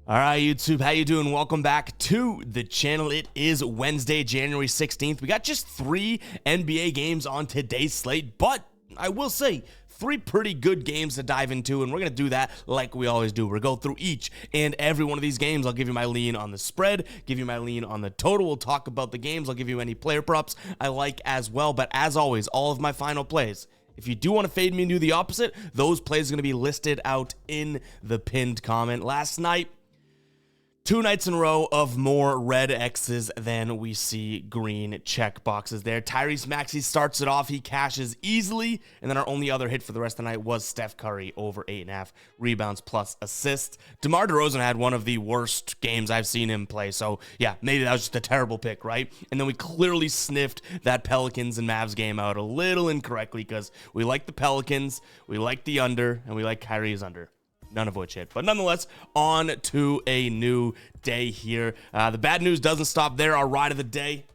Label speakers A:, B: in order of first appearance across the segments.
A: All right, YouTube, how you doing? Welcome back to the channel. It is Wednesday, January 16th. We got just 3 NBA games on today's slate, but I will say 3 pretty good games to dive into, and we're going to do that like we always do. We'll go through each and every one of these games. I'll give you my lean on the spread, give you my lean on the total. We'll talk about the games. I'll give you any player props I like as well, but as always, all of my final plays, if you do want to fade me and do the opposite, those plays are going to be listed out in the pinned comment. Last night, 2 nights in a row of more red X's than we see green check boxes there. Tyrese Maxey starts it off. He cashes easily. And then our only other hit for the rest of the night was Steph Curry over 8.5 rebounds plus assists. DeMar DeRozan had one of the worst games I've seen him play. So, yeah, maybe that was just a terrible pick, right? And then we clearly sniffed that Pelicans and Mavs game out a little incorrectly because we like the Pelicans, we like the under, and we like Kyrie's under. None of which hit. But nonetheless, on to a new day here. The bad news doesn't stop there. Our ride of the day,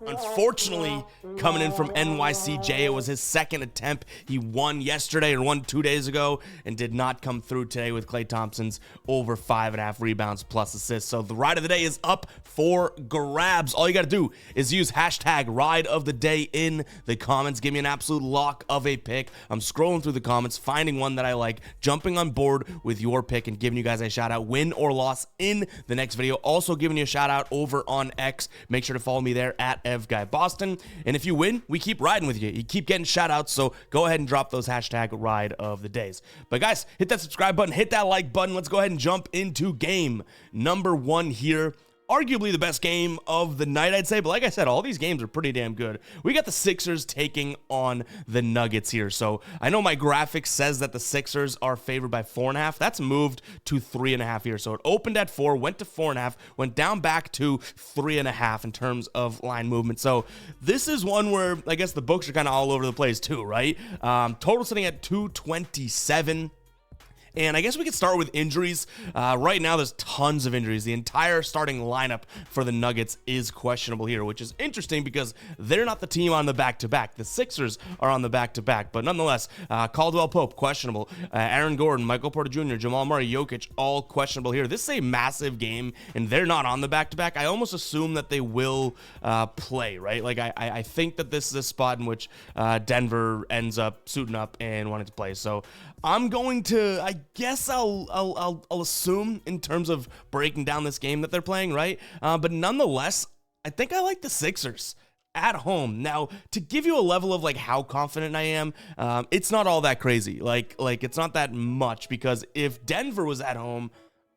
A: unfortunately, coming in from NYCJ. It was his second attempt. He won yesterday, or won 2 days ago, and did not come through today with Klay Thompson's over 5.5 rebounds plus assists. So the ride of the day is up for grabs. All you got to do is use hashtag ride of the day in the comments. Give me an absolute lock of a pick. I'm scrolling through the comments, finding one that I like, jumping on board with your pick, and giving you guys a shout out, win or loss, in the next video. Also giving you a shout out over on X. Make sure to follow me there at EvGuyBoston. And if you win, we keep riding with you. You keep getting shout outs, so go ahead and drop those hashtag ride of the days. But guys, hit that subscribe button, hit that like button. Let's go ahead and jump into game number 1 here. Arguably the best game of the night, I'd say. But like I said, all these games are pretty damn good. We got the Sixers taking on the Nuggets here. So I know my graphic says that the Sixers are favored by 4.5. That's moved to 3.5 here. So it opened at 4, went to 4.5, went down back to 3.5 in terms of line movement. So this is one where I guess the books are kind of all over the place too, right? Total sitting at 227. And I guess we could start with injuries. Right now, there's tons of injuries. The entire starting lineup for the Nuggets is questionable here, which is interesting because they're not the team on the back-to-back. The Sixers are on the back-to-back. But nonetheless, Caldwell Pope, questionable. Aaron Gordon, Michael Porter Jr., Jamal Murray, Jokic, all questionable here. This is a massive game, and they're not on the back-to-back. I almost assume that they will play, right? Like, I think that this is a spot in which Denver ends up suiting up and wanting to play. So I'm going to, I guess I'll assume in terms of breaking down this game that they're playing, right? But nonetheless, I think I like the Sixers at home. Now, to give you a level of like how confident I am, it's not all that crazy. Like it's not that much, because if Denver was at home,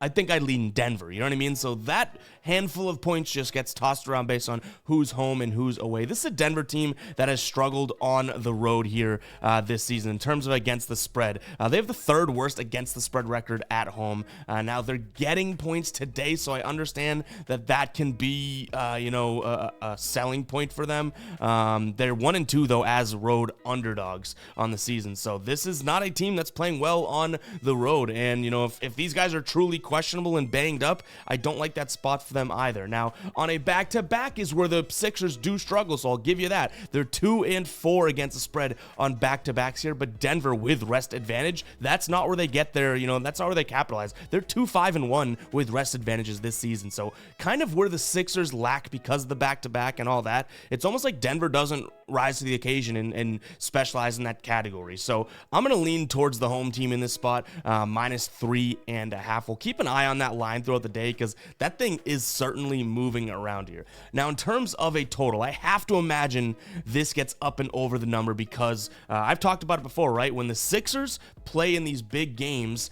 A: I think I'd lean Denver, you know what I mean? So that handful of points just gets tossed around based on who's home and who's away. This is a Denver team that has struggled on the road here this season in terms of against the spread. They have the 3rd worst against the spread record at home. Now they're getting points today, so I understand that that can be, a selling point for them. They're 1-2 though as road underdogs on the season. So this is not a team that's playing well on the road. And if these guys are truly questionable and banged up, I don't like that spot for them either. Now, on a back-to-back is where the Sixers do struggle, so I'll give you that. They're 2-4 against the spread on back-to-backs here, but Denver with rest advantage, that's not where they get their, that's not where they capitalize. They're 2-5-1 with rest advantages this season, so kind of where the Sixers lack because of the back-to-back and all that, it's almost like Denver doesn't rise to the occasion and specialize in that category. So I'm going to lean towards the home team in this spot, -3.5. We'll keep an eye on that line throughout the day because that thing is certainly moving around here. Now, in terms of a total, I have to imagine this gets up and over the number because I've talked about it before, right? When the Sixers play in these big games,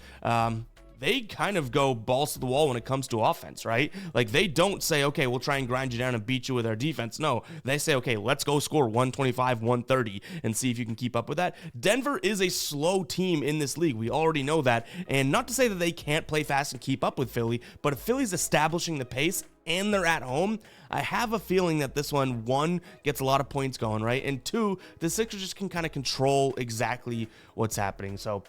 A: they kind of go balls to the wall when it comes to offense, right? Like, they don't say, okay, we'll try and grind you down and beat you with our defense. No, they say, okay, let's go score 125, 130 and see if you can keep up with that. Denver is a slow team in this league. We already know that. And not to say that they can't play fast and keep up with Philly, but if Philly's establishing the pace and they're at home, I have a feeling that this one gets a lot of points going, right? And 2, the Sixers just can kind of control exactly what's happening. So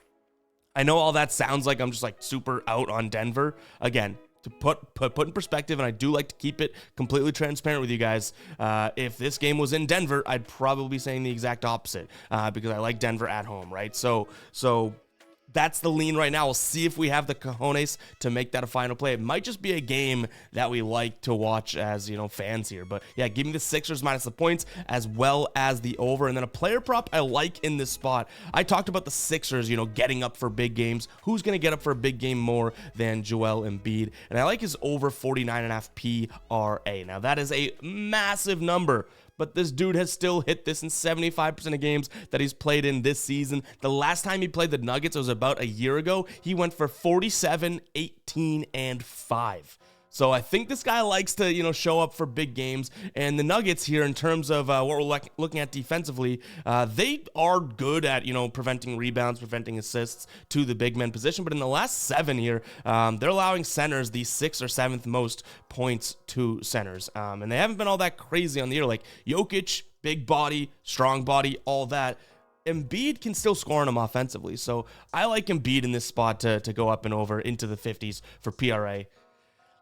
A: I know all that sounds like I'm just like super out on Denver. Again, to put in perspective, and I do like to keep it completely transparent with you guys, if this game was in Denver, I'd probably be saying the exact opposite because I like Denver at home, right? So that's the lean right now. We'll see if we have the cojones to make that a final play. It might just be a game that we like to watch as, fans here. But yeah, give me the Sixers minus the points as well as the over. And then a player prop I like in this spot. I talked about the Sixers, getting up for big games. Who's going to get up for a big game more than Joel Embiid? And I like his over 49.5 PRA. Now that is a massive number, but this dude has still hit this in 75% of games that he's played in this season. The last time he played the Nuggets was about a year ago. He went for 47, 18, and 5. So I think this guy likes to, show up for big games. And the Nuggets here, in terms of what we're looking at defensively, they are good at, preventing rebounds, preventing assists to the big men position. But in the last 7 here, they're allowing centers the 6th or 7th most points to centers. And they haven't been all that crazy on the year. Like Jokic, big body, strong body, all that. Embiid can still score on him offensively. So I like Embiid in this spot to go up and over into the 50s for PRA.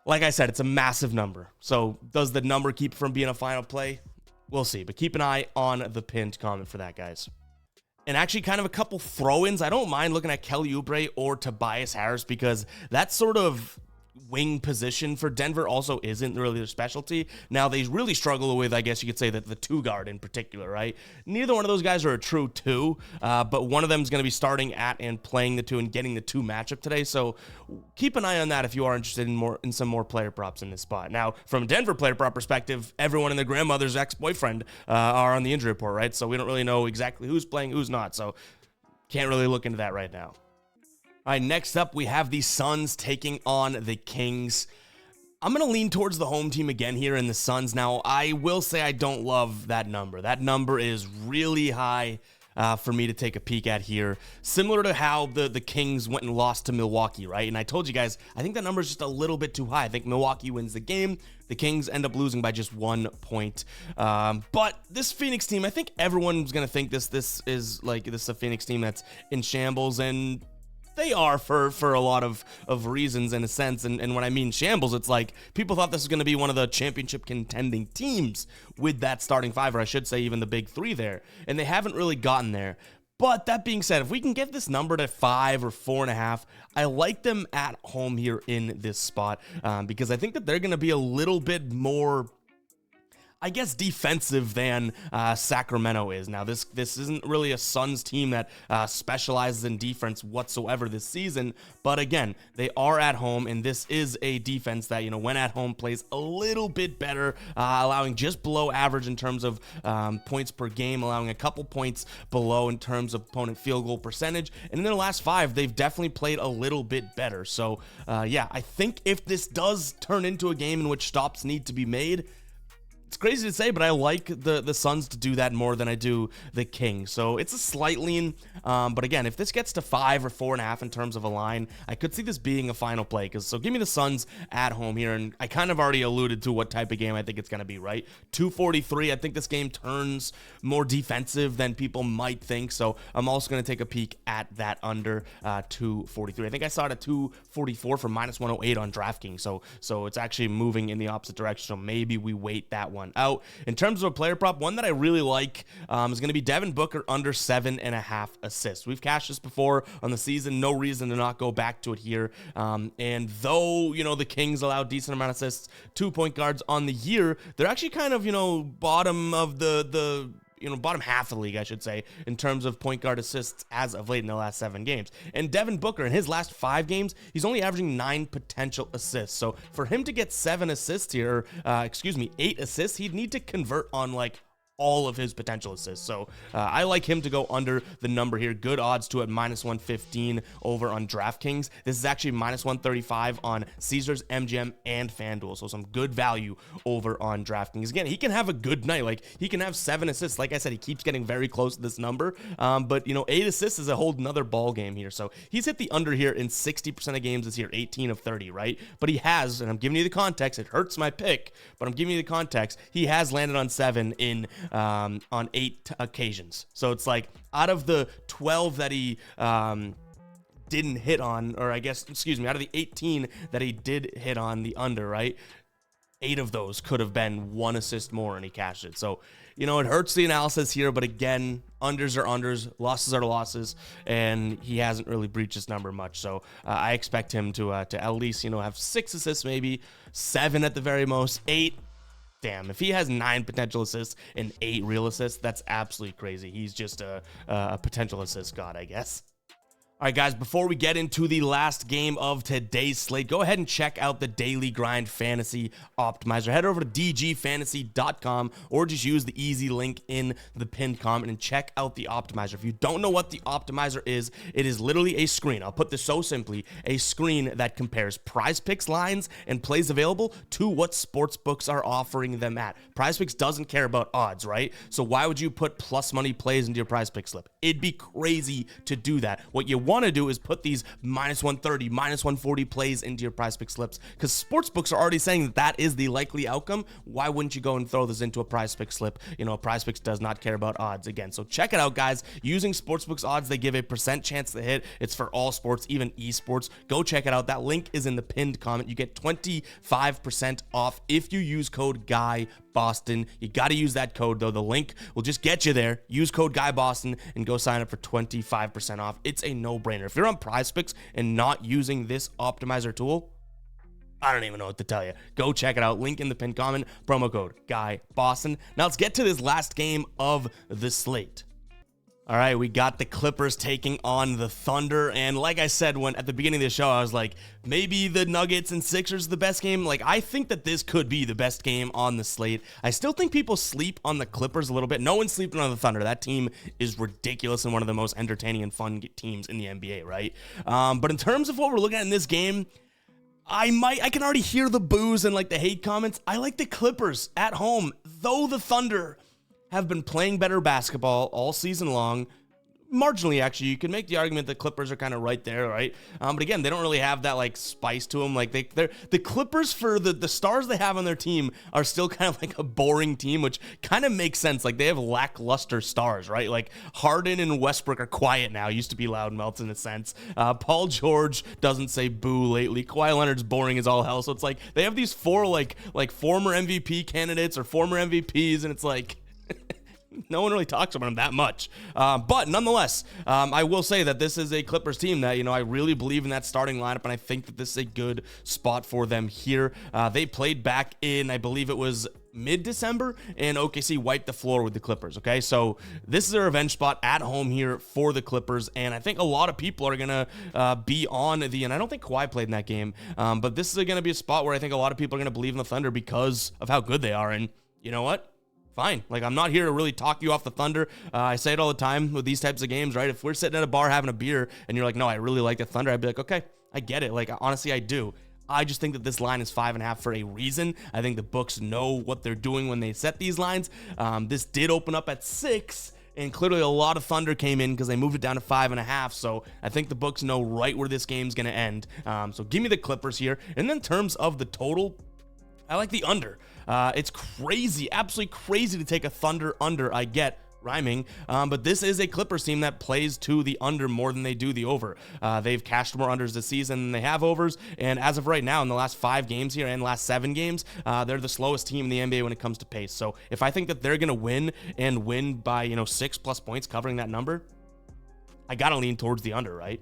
A: Like I said, it's a massive number. So does the number keep from being a final play? We'll see. But keep an eye on the pinned comment for that, guys. And actually kind of a couple throw-ins. I don't mind looking at Kelly Oubre or Tobias Harris because that's sort of wing position for Denver also isn't really their specialty. Now they really struggle with, I guess you could say, that the 2 guard in particular, right? Neither one of those guys are a true 2, but one of them is going to be starting at and playing the 2 and getting the 2 matchup today. So keep an eye on that if you are interested in some more player props in this spot. Now, from a Denver player prop perspective, everyone and their grandmother's ex-boyfriend are on the injury report, right? So we don't really know exactly who's playing, who's not. So can't really look into that right now. All right, next up, we have the Suns taking on the Kings. I'm going to lean towards the home team again here in the Suns. Now, I will say I don't love that number. That number is really high for me to take a peek at here. Similar to how the Kings went and lost to Milwaukee, right? And I told you guys, I think that number is just a little bit too high. I think Milwaukee wins the game. The Kings end up losing by just 1 point. But this Phoenix team, I think everyone's going to think this is a Phoenix team that's in shambles, and they are for a lot of reasons in a sense. And when I mean shambles, it's like people thought this was going to be one of the championship contending teams with that starting 5, or I should say even the big 3 there. And they haven't really gotten there. But that being said, if we can get this number to 5 or 4.5, I like them at home here in this spot because I think that they're going to be a little bit more, I guess, defensive than Sacramento is. Now, this isn't really a Suns team that specializes in defense whatsoever this season, but again, they are at home, and this is a defense that, when at home plays a little bit better, allowing just below average in terms of points per game, allowing a couple points below in terms of opponent field goal percentage, and in their last 5, they've definitely played a little bit better. So, yeah, I think if this does turn into a game in which stops need to be made, it's crazy to say, but I like the Suns to do that more than I do the Kings. So it's a slight lean. But again, if this gets to 5 or 4.5 in terms of a line, I could see this being a final play. So give me the Suns at home here. And I kind of already alluded to what type of game I think it's going to be, right? 243. I think this game turns more defensive than people might think. So I'm also going to take a peek at that under 243. I think I saw it at 244 for minus 108 on DraftKings. So it's actually moving in the opposite direction. So maybe we wait that one out. In terms of a player prop, one that I really like is going to be Devin Booker under 7.5 assists. We've cashed this before on the season. No reason to not go back to it here. And though, the Kings allow a decent amount of assists to point guards on the year, they're actually kind of, bottom of the bottom half of the league, I should say, in terms of point guard assists as of late in the last 7 games. And Devin Booker, in his last 5 games, he's only averaging 9 potential assists. So for him to get 7 assists here, 8 assists, he'd need to convert on all of his potential assists. So I like him to go under the number here. Good odds to at minus 115 over on DraftKings. This is actually minus 135 on Caesars, MGM, and FanDuel. So some good value over on DraftKings. Again, he can have a good night. He can have 7 assists. Like I said, he keeps getting very close to this number. But 8 assists is a whole nother ball game here. So he's hit the under here in 60% of games this year, 18 of 30, right? But he has, and I'm giving you the context, it hurts my pick, but I'm giving you the context, he has landed on 7 on 8 occasions. So it's out of the 12 that he didn't hit on, or out of the 18 that he did hit on the under, right? 8 of those could have been 1 assist more, and he cashed it. So, it hurts the analysis here, but again, Unders are unders, losses are losses, and he hasn't really breached this number much. So I expect him to at least, have 6 assists, maybe 7 at the very most, 8. Damn, if he has 9 potential assists and 8 real assists, that's absolutely crazy. He's just a potential assist god, I guess. All right, guys, before we get into the last game of today's slate, go ahead and check out the Daily Grind Fantasy Optimizer. Head over to dgfantasy.com or just use the easy link in the pinned comment and check out the optimizer. If you don't know what the optimizer is, it is literally a screen. I'll put this so simply, a screen that compares prize picks lines and plays available to what sports books are offering them at. Prize picks doesn't care about odds, right? So why would you put plus money plays into your prize pick slip? It'd be crazy to do that. What you want to do is put these minus 130, minus 140 plays into your prize pick slips, because sports books are already saying that that is the likely outcome. Why wouldn't you go and throw this into a prize pick slip? Prize picks does not care about odds again. So check it out, guys. Using sportsbooks odds, they give a % chance to hit. It's for all sports, even esports. Go check it out. That link is in the pinned comment. You get 25% off if you use code GUYBOSTON. You got to use that code, though. The link will just get you there. Use code GUYBOSTON and go sign up for 25% off. It's a no-brainer. If you're on prize picks and not using this optimizer tool, I don't even know what to tell you. Go check it out. Link in the pinned comment. Promo code GUYBOSTON. Now let's get to this last game of the slate. All right, we got the Clippers taking on the Thunder, and like I said at the beginning of the show, I was like, maybe the Nuggets and Sixers are the best game. Like, I think that this could be the best game on the slate. I still think people sleep on the Clippers a little bit. No one's sleeping on the Thunder. That team is ridiculous and one of the most entertaining and fun teams in the NBA, right? But in terms of what we're looking at in this game, I can already hear the boos and like the hate comments. I like the Clippers at home, though the Thunder have been playing better basketball all season long. Marginally, actually, you can make the argument that Clippers are kind of right there, right? But again, they don't really have that like spice to them. Like they're the Clippers, for the stars they have on their team, are still kind of like a boring team, which kind of makes sense. Like they have lackluster stars, right? Like Harden and Westbrook are quiet now. Used to be loudmouths in a sense. Paul George doesn't say boo lately. Kawhi Leonard's boring as all hell. So it's like they have these 4 like former MVP candidates or former MVPs, and it's like. No one really talks about them that much. But nonetheless, I will say that this is a Clippers team that, I really believe in that starting lineup, and I think that this is a good spot for them here. They played back in, I believe it was mid-December, and OKC wiped the floor with the Clippers, okay? So this is a revenge spot at home here for the Clippers, and I think a lot of people are going to be on and I don't think Kawhi played in that game, but this is going to be a spot where I think a lot of people are going to believe in the Thunder because of how good they are, and you know what? Fine. Like, I'm not here to really talk you off the Thunder. I say it all the time with these types of games, right? If we're sitting at a bar having a beer and you're like, no, I really like the Thunder, I'd be like, okay, I get it. Like, honestly, I do. I just think that this line is 5.5 for a reason. I think the books know what they're doing when they set these lines. This did open up at 6, and clearly a lot of Thunder came in because they moved it down to 5.5. So I think the books know right where this game's going to end. So give me the Clippers here. And then in terms of the total, I like the under. It's crazy, absolutely crazy to take a Thunder under. I get rhyming, but this is a Clippers team that plays to the under more than they do the over. They've cashed more unders this season than they have overs, and as of right now, in the last 5 games here and last 7 games, they're the slowest team in the NBA when it comes to pace. So if I think that they're going to win and win by 6+ points covering that number, I gotta lean towards the under, right?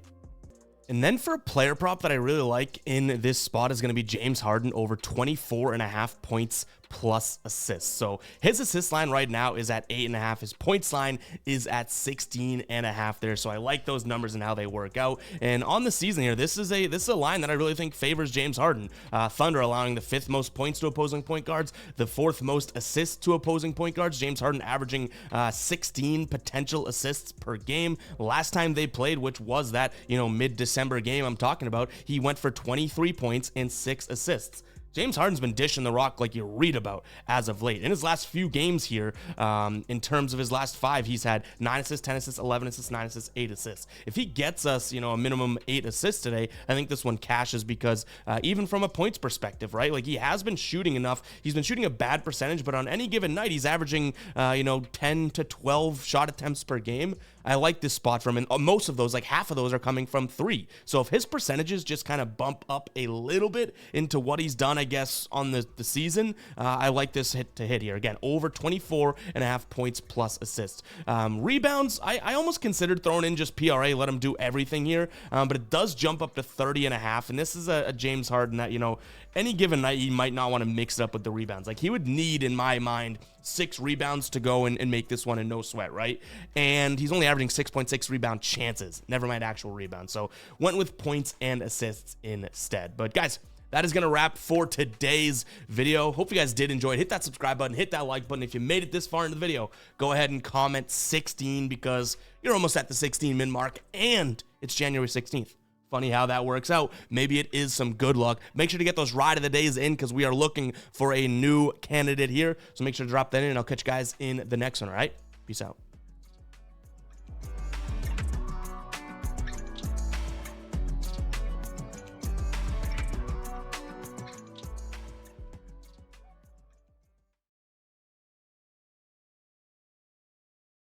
A: And then for a player prop that I really like in this spot is going to be James Harden over 24.5 points plus assists. So his assist line right now is at 8.5. His points line is at 16.5 there. So I like those numbers and how they work out. And on the season here, this is a line that I really think favors James Harden. Thunder allowing the 5th most points to opposing point guards, the 4th most assists to opposing point guards. James Harden averaging 16 potential assists per game. Last time they played, which was that mid-December game I'm talking about, he went for 23 points and 6 assists. James Harden's been dishing the rock like you read about as of late. In his last few games here, in terms of his last 5, he's had 9 assists, 10 assists, 11 assists, 9 assists, 8 assists. If he gets us, a minimum 8 assists today, I think this one cashes because even from a points perspective, right? Like, he has been shooting enough. He's been shooting a bad percentage, but on any given night, he's averaging, 10 to 12 shot attempts per game. I like this spot from him. And most of those, like half of those, are coming from 3. So if his percentages just kind of bump up a little bit into what he's done, I guess, on the season, I like this hit to hit here. Again, over 24.5 points plus assists. Rebounds, I almost considered throwing in just PRA, let him do everything here, but it does jump up to 30.5, and this is a James Harden that, you know, any given night, he might not want to mix it up with the rebounds. Like, he would need, in my mind, 6 rebounds to go and make this one a no sweat, right? And he's only averaging 6.6 rebound chances, never mind actual rebounds. So went with points and assists instead. But guys, that is going to wrap for today's video. Hope you guys did enjoy it. Hit that subscribe button, hit that like button. If you made it this far into the video, go ahead and comment 16 because you're almost at the 16 min mark and it's January 16th. Funny how that works out. Maybe it is some good luck. Make sure to get those ride of the days in because we are looking for a new candidate here. So make sure to drop that in and I'll catch you guys in the next one, all right? Peace out.